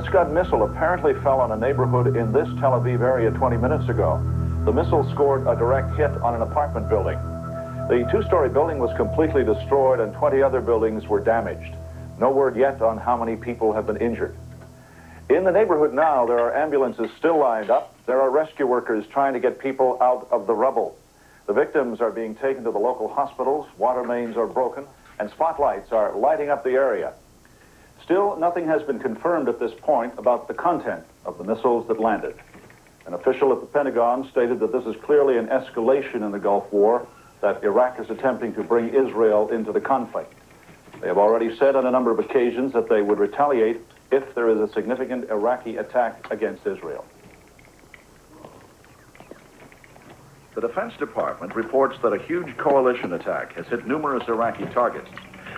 Scud missile apparently fell on a neighborhood in this Tel Aviv area 20 minutes ago. The missile scored a direct hit on an apartment building. The two-story building was completely destroyed and 20 other buildings were damaged. No word yet on how many people have been injured. In the neighborhood now, there are ambulances still lined up. There are rescue workers trying to get people out of the rubble. The victims are being taken to the local hospitals, water mains are broken, and spotlights are lighting up the area. Still, nothing has been confirmed at this point about the content of the missiles that landed. An official at the Pentagon stated that this is clearly an escalation in the Gulf War, that Iraq is attempting to bring Israel into the conflict. They have already said on a number of occasions that they would retaliate if there is a significant Iraqi attack against Israel. The Defense Department reports that a huge coalition attack has hit numerous Iraqi targets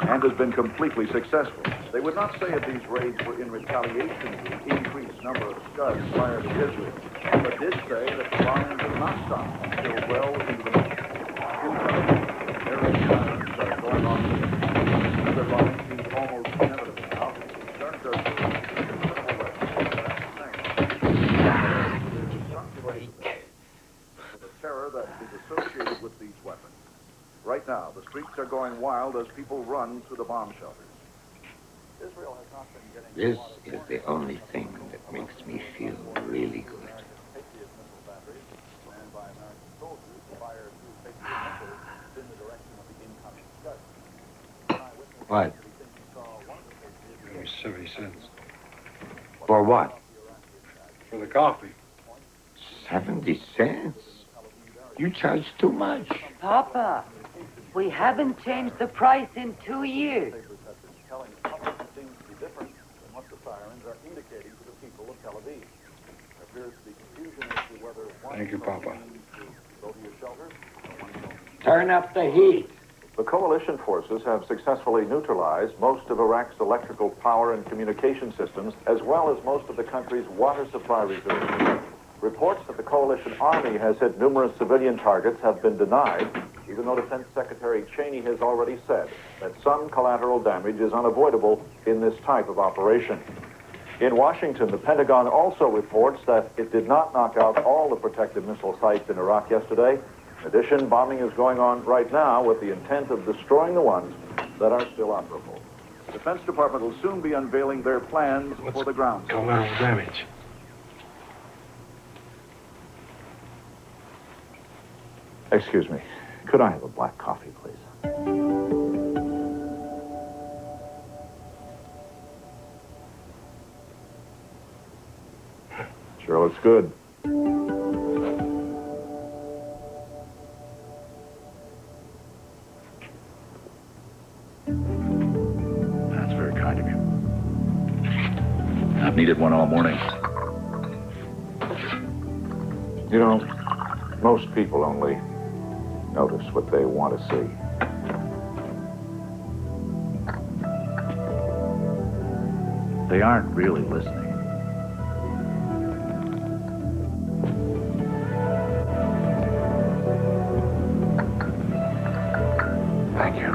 and has been completely successful. They would not say if these raids were in retaliation to the increased number of Scuds fired at Israel, but did say that the bombing did not stop until well into the night. Air raid sirens are going on. Another bombing seems almost inevitable now. Concerns are the terror that is associated with these weapons. Right now, the streets are going wild as people run to the bomb shelters. Israel has not been getting... This is the only thing that makes me feel really good. What? 70 cents. For what? For the coffee. 70 cents? You charge too much. Papa, we haven't changed the price in 2 years. Thank you, Papa. Turn up the heat. The coalition forces have successfully neutralized most of Iraq's electrical power and communication systems, as well as most of the country's water supply reserves. Reports that the coalition army has hit numerous civilian targets have been denied, even though Defense Secretary Cheney has already said that some collateral damage is unavoidable in this type of operation. In Washington, the Pentagon also reports that it did not knock out all the protected missile sites in Iraq yesterday. In addition, bombing is going on right now with the intent of destroying the ones that are still operable. The Defense Department will soon be unveiling their plans for the ground. Collateral damage. Excuse me. Could I have a black coffee, please? Sure looks good. That's very kind of you. I've needed one all morning. You know, most people only notice what they want to see. They aren't really listening. Thank you.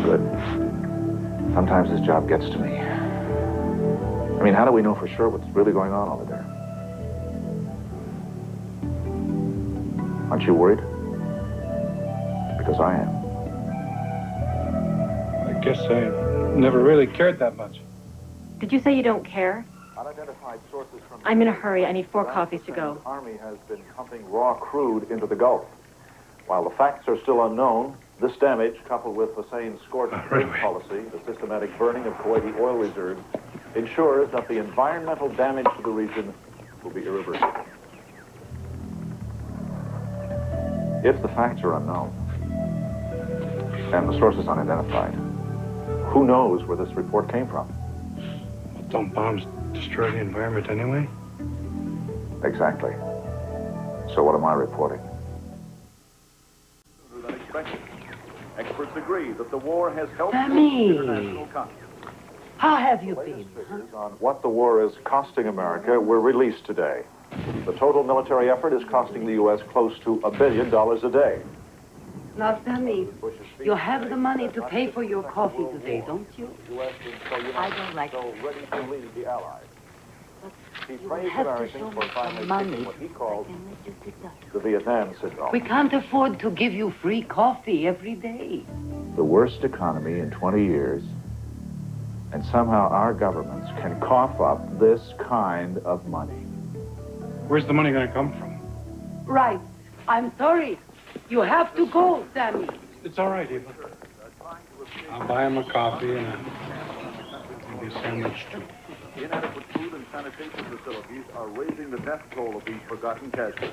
Good. Sometimes this job gets to me. I mean, how do we know for sure what's really going on over there? Aren't you worried? Because I am. I guess I never really cared that much. Did you say you don't care? Unidentified sources from... I'm in a hurry. I need 4 coffees to go. The Army has been pumping raw crude into the Gulf. While the facts are still unknown, this damage, coupled with Hussein's scorched earth policy, the systematic burning of Kuwaiti oil reserves, ensures that the environmental damage to the region will be irreversible. If the facts are unknown and the source is unidentified, who knows where this report came from? Well, don't bombs destroy the environment anyway? Exactly. So what am I reporting? Sooner than expected. Experts agree that the war has helped Sammy. international conflict. How have you Latest been? figures on what the war is costing America were released today. The total military effort is costing the U.S. close to $1 billion a day. Now, Sammy, you have the money to pay for your coffee today, don't you? I don't like so ready to lead the Allies. He You praised have to Americans show for me finally some money. taking what he called I can let you sit down. the Vietnam syndrome. We can't afford to give you free coffee every day. The worst economy in 20 years, and somehow our governments can cough up this kind of money. Where's the money going to come from? Right. I'm sorry. You have to go, Sammy. It's all right, Eva. I'll buy him a coffee and maybe a sandwich, too. Inadequate food and sanitation facilities are raising the death toll of these forgotten casualties.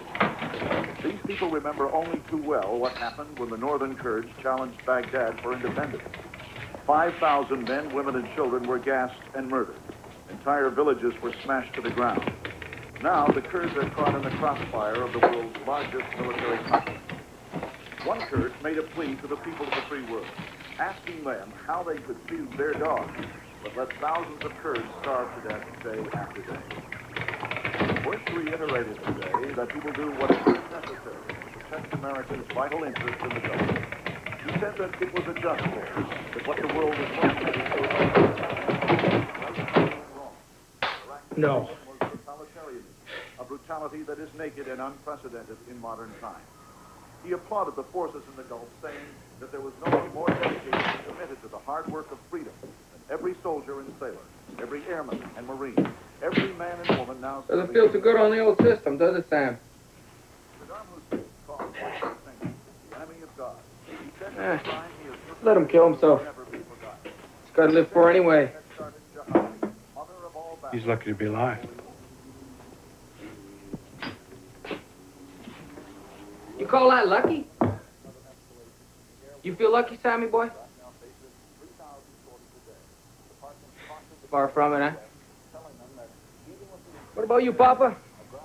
These people remember only too well what happened when the Northern Kurds challenged Baghdad for independence. 5,000 men, women, and children were gassed and murdered. Entire villages were smashed to the ground. Now the Kurds are caught in the crossfire of the world's largest military conflict. One Kurd made a plea to the people of the free world, asking them how they could feed their dogs, but let thousands of Kurds starve to death day after day. Bush reiterated today that he will do whatever is necessary to protect Americans' vital interests in the Gulf. He said that it was a just war, that what the world was mostly No. was totalitarianism, a brutality that is naked and unprecedented in modern times. He applauded the forces in the Gulf, saying that there was no one more dedicated and committed to the hard work of freedom than every soldier and sailor, every airman and marine, every man and woman now... Doesn't feel too good on the old system, does it, Sam? Saddam Hussein called the enemy of God. He said at the time he is Let him kill himself. never be forgotten. He's got to live for anyway. Mother of all He's lucky to be alive. You call that lucky? You feel lucky, Sammy boy? Far from it, huh? What about you, Papa?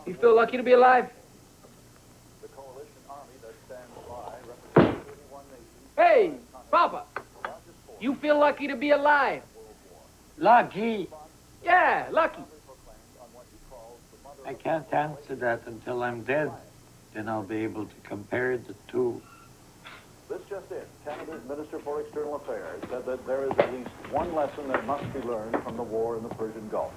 You feel lucky to be alive? Hey, Papa! You feel lucky to be alive? Lucky? Yeah, lucky. I can't answer that until I'm dead. Then I'll be able to compare the two. This just in. Canada's Minister for External Affairs said that there is at least one lesson that must be learned from the war in the Persian Gulf.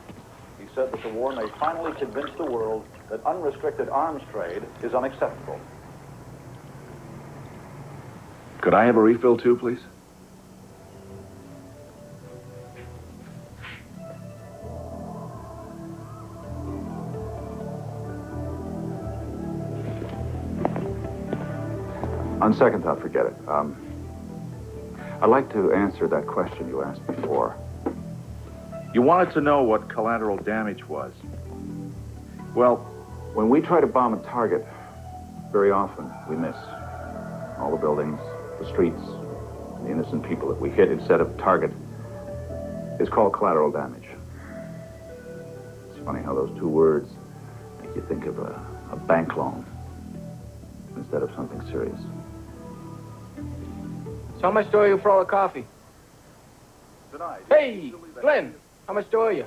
He said that the war may finally convince the world that unrestricted arms trade is unacceptable. Could I have a refill too, please? On second thought, forget it. I'd like to answer that question you asked before. You wanted to know what collateral damage was. Well, when we try to bomb a target, very often we miss. All the buildings, the streets, the innocent people that we hit instead of target is called collateral damage. It's funny how those two words make you think of a bank loan instead of something serious. So how much do I owe you for all the coffee? Tonight, Hey, Glen, how much do I owe you?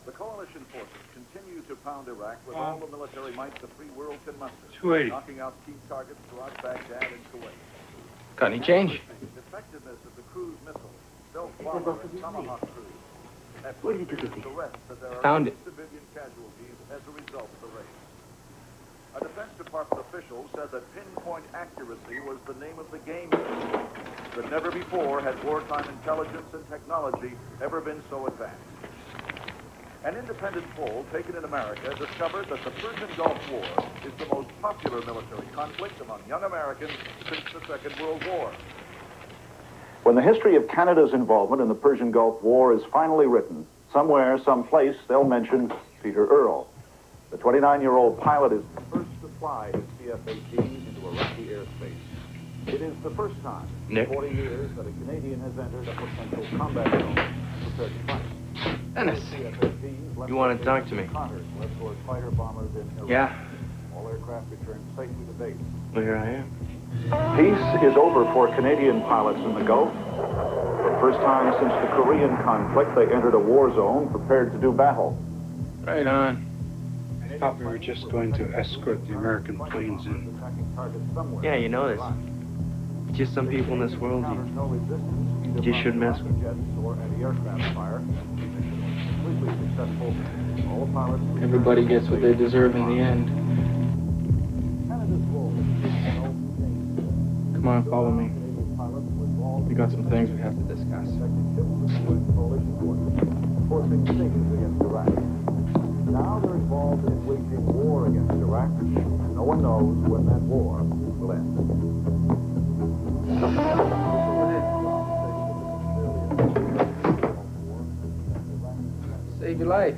the coalition forces continue to pound Iraq with all the military might the free world can muster, 280. knocking out key targets throughout Baghdad and Kuwait. Got any change? The effectiveness of the cruise missiles, self-bomber, and Tomahawk crews have contributed to the rest that there are Found it. civilian casualties as a result of the raid. A Defense Department official said that pinpoint accuracy was the name of the game, that never before had wartime intelligence and technology ever been so advanced. An independent poll taken in America discovered that the Persian Gulf War is the most popular military conflict among young Americans since the Second World War. When the history of Canada's involvement in the Persian Gulf War is finally written, somewhere, someplace, they'll mention Peter Earle. The 29-year-old pilot is the first to fly his CF-18 into Iraqi airspace. It is the first time in 40 years that a Canadian has entered a potential combat zone prepared to fight. Dennis, you want to talk to me? Fighter bombers in Iraq. Yeah? All aircraft returned safely to base. Well, here I am. Peace is over for Canadian pilots in the Gulf. For the first time since the Korean conflict, they entered a war zone prepared to do battle. Right on. I thought we were just going to escort the American planes in. Yeah, you know this. just some people in this world you just shouldn't mess with. Everybody gets what they deserve in the end. Come on, follow me. We got some things we have to discuss. Now they're involved in waging war against Iraq. No one knows when that war will end. Save your life.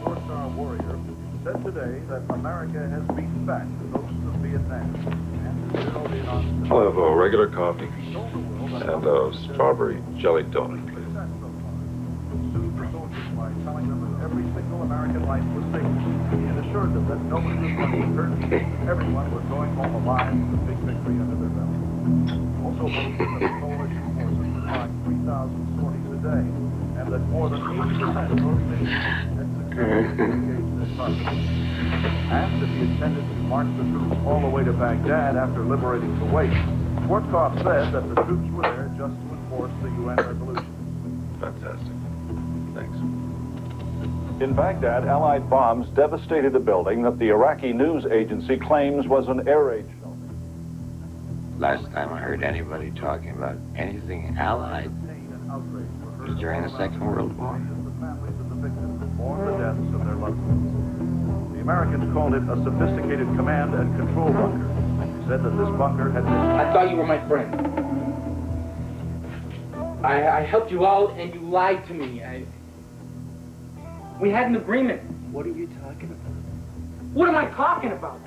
Four-star warrior said today that America has beaten back the ghosts of Vietnam and zeroed in on... I'll have a regular coffee and a strawberry jelly donut, please. Soothed the soldiers by telling them that every single American life was safe and assured them that nobody was going to be hurt. Everyone was going home alive with a big victory under their belt. Also believed that the coalition forces were flying 3,000 sorties a day and that more than 80% of those missions had successfully engaged their targets. Asked if he intended to march the troops all the way to Baghdad after liberating Kuwait, Schwarzkopf said that the troops were there just to enforce the UN resolution. Fantastic. Thanks. In Baghdad, Allied bombs devastated a building that the Iraqi news agency claims was an air raid shelter. Last time I heard anybody talking about anything Allied was during the Second World War. The families of the victims mourn the deaths of their loved ones. The Americans called it a sophisticated command and control bunker. They said that this bunker had been... I thought you were my friend. I helped you out and you lied to me. We had an agreement. What are you talking about? What am I talking about?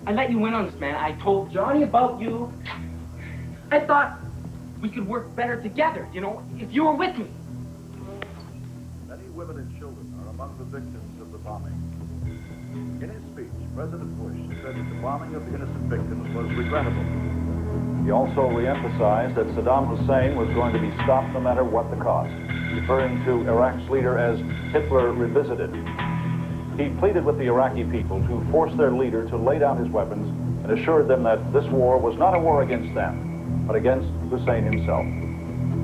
I let you in on this, man. I told Johnny about you. I thought we could work better together, you know, if you were with me. Many women and children are among the victims of the bombing. In his speech, President Bush said that the bombing of innocent victims was regrettable. He also re-emphasized that Saddam Hussein was going to be stopped no matter what the cost, referring to Iraq's leader as Hitler revisited. He pleaded with the Iraqi people to force their leader to lay down his weapons and assured them that this war was not a war against them, but against Hussein himself.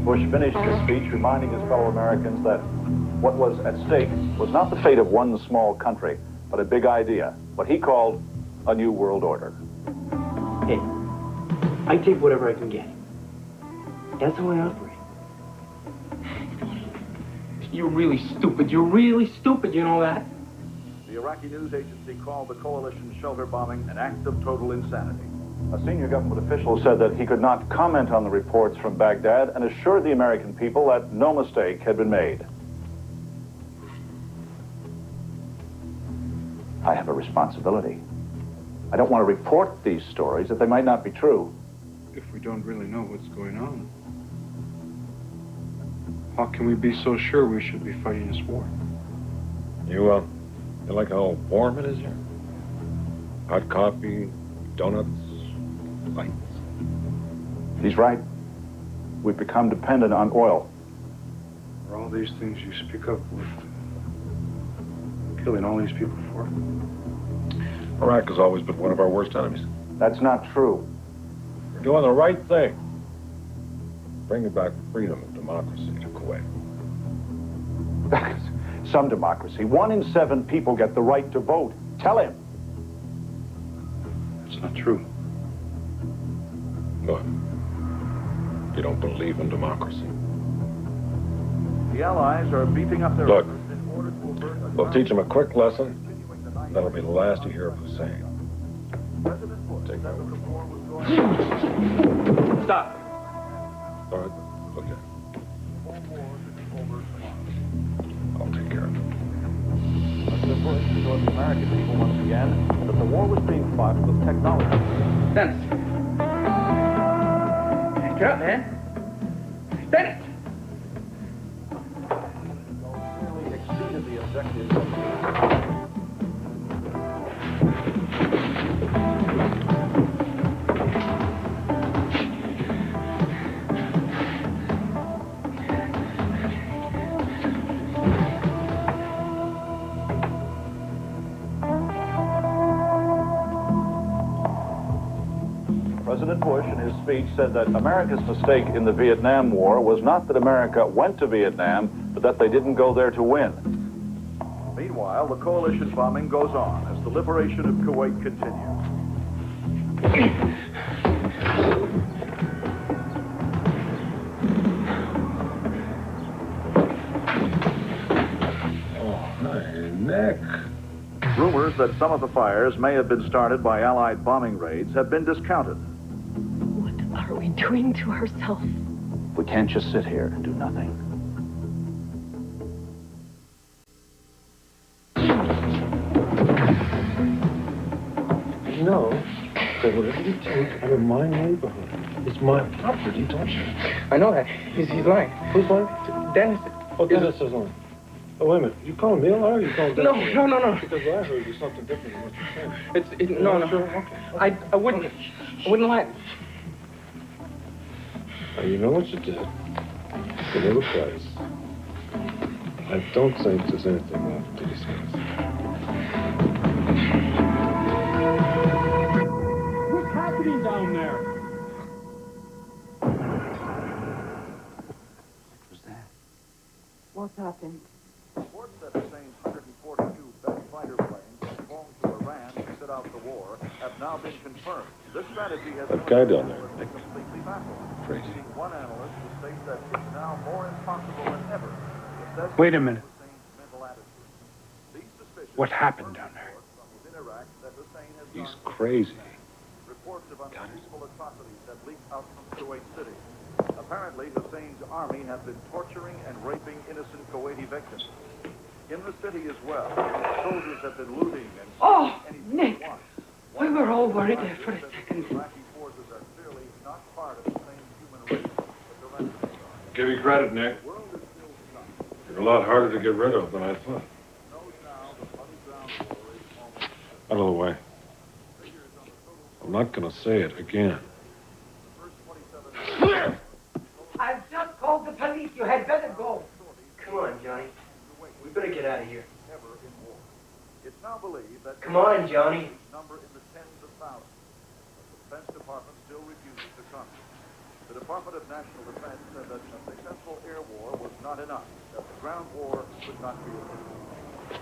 Bush finished his speech reminding his fellow Americans that what was at stake was not the fate of one small country, but a big idea, what he called a new world order. Hey, I take whatever I can get. That's how I operate. You're really stupid. You're really stupid, you know that? The Iraqi news agency called the coalition shelter bombing an act of total insanity. A senior government official said that he could not comment on the reports from Baghdad and assured the American people that no mistake had been made. I have a responsibility. I don't want to report these stories if they might not be true. If we don't really know what's going on, how can we be so sure we should be fighting this war? You like how warm it is here? Hot coffee, donuts, lights. He's right. We've become dependent on oil. Are all these things you speak of worth killing all these people for? Iraq has always been one of our worst enemies. That's not true. We're doing the right thing. Bringing back freedom and democracy to Kuwait. Some democracy. 1 in 7 people get the right to vote. Tell him. It's not true. What? You don't believe in democracy? The Allies are beefing up their Look, efforts in order to avert a we'll teach them a quick lesson. That'll be the last you hear of Hussein. President Bush Take said over. that the war was going Stop. All right, look here. full war to be over tomorrow. I'll take care of it. President Bush assured the American people once again that the war was being fought with technology. Dennis. Get up, man. Dennis! Clearly exceeded the objectives of the President Bush, in his speech, said that America's mistake in the Vietnam War was not that America went to Vietnam, but that they didn't go there to win. Meanwhile, the coalition bombing goes on as the liberation of Kuwait continues. Nick. Rumors that some of the fires may have been started by Allied bombing raids have been discounted. What are we doing to ourselves? We can't just sit here and do nothing. You know that whatever you take out of my neighborhood is my property, don't you? I know that. He's lying. Who's lying? Dennis. Oh, Dennis is lying. Oh, wait a minute. You calling me a liar or you calling Dennis? No. Because I heard you something different than what you said. No. Sure? Okay. I wouldn't lie. Now, you know what you did. You know the price. I don't think there's anything left to discuss. What's happening down there? What happened? Reports that Hussein's 142 best fighter planes had flown to Iran to sit out the war have now been confirmed. This strategy has That guy down there, been completely baffled. Crazy. Leading one analyst to state that it's now more impossible than ever to assess Wait a minute. Hussein's mental attitude. These suspicions What happened down there? from within Iraq that Hussein has He's gone crazy. reports of unspeakable atrocities have leaked out from Kuwait City. Apparently, Hussein's army have been torturing and raping innocent Kuwaiti victims. In the city as well, soldiers have been looting and Oh, anything Nick. they want. We were all worried there for a second. Iraqi forces are clearly not part of the same human race that the rest of us are. Give you credit, Nick. The world is still stunned. You're a lot harder to get rid of than I thought. Knows now the bloody ground war is almost Out of the way. figures on the total I'm not going to say it again. first 27 I've just called the police. You had better go. Come on, Johnny. We better get out of here. ever in war. It's now believed that Come on, Johnny. number in the tens of thousands. But the Defense Department still refuses to comment. The Department of National Defense said that a successful air war was not enough, that the ground war could not be achieved.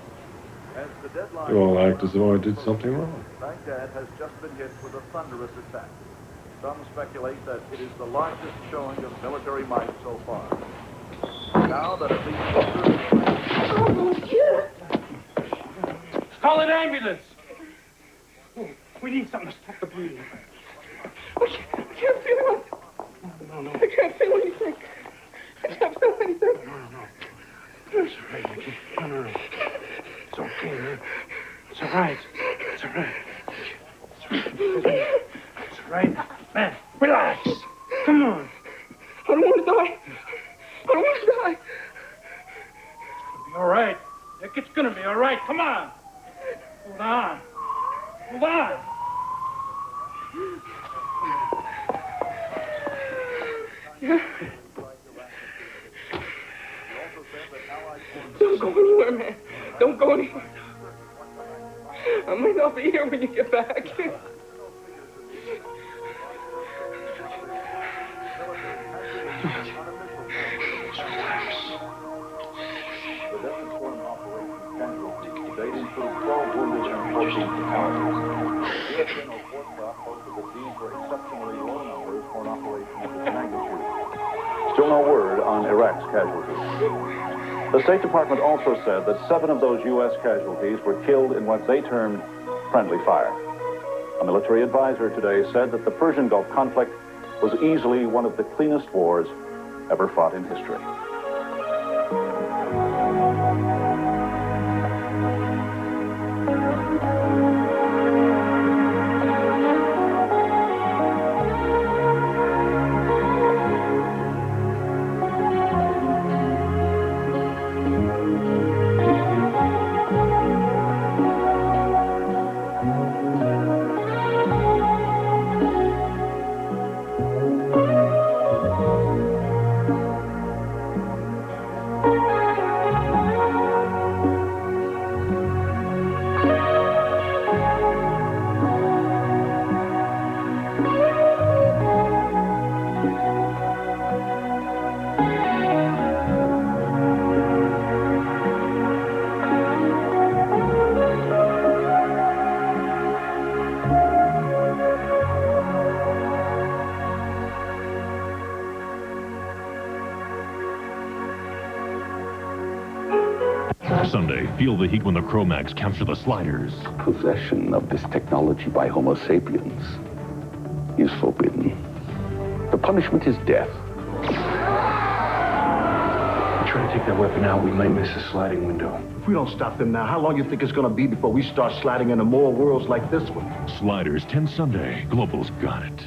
As the deadline... You all act as though I did something wrong. Baghdad has just been hit with a thunderous attack. Some speculate that it is the largest showing of military might so far. Now that at least... Call an ambulance. We need something to stop the bleeding. I can't feel it. No. I can't feel anything. I can't feel anything. No. It's all right, Nicky. No. It's okay, man. It's all right. It's all right. It's all right. Man, relax. Come on. I don't want to die. I don't want to die. It'll be all right. Nick, it's gonna be all right. Come on. Hold on. Don't go anywhere, man. Don't go anywhere. I might not be here when you get back. The Desert Storm Operation Casualties to date include 12 wounded and 14 fatalities. U.S. General Fort Staff posted that these were exceptionally low numbers for an operation of this magnitude. Still no word on Iraq's casualties. The State Department also said that 7 of those U.S. casualties were killed in what they termed friendly fire. A military advisor today said that the Persian Gulf conflict was easily one of the cleanest wars ever fought in history. Sunday, feel the heat when the Chromax capture the sliders. Possession of this technology by Homo sapiens is forbidden. The punishment is death. Try to take that weapon out, we might miss a sliding window. If we don't stop them now, how long do you think it's gonna be before we start sliding into more worlds like this one? Sliders, 10 Sunday. Global's got it.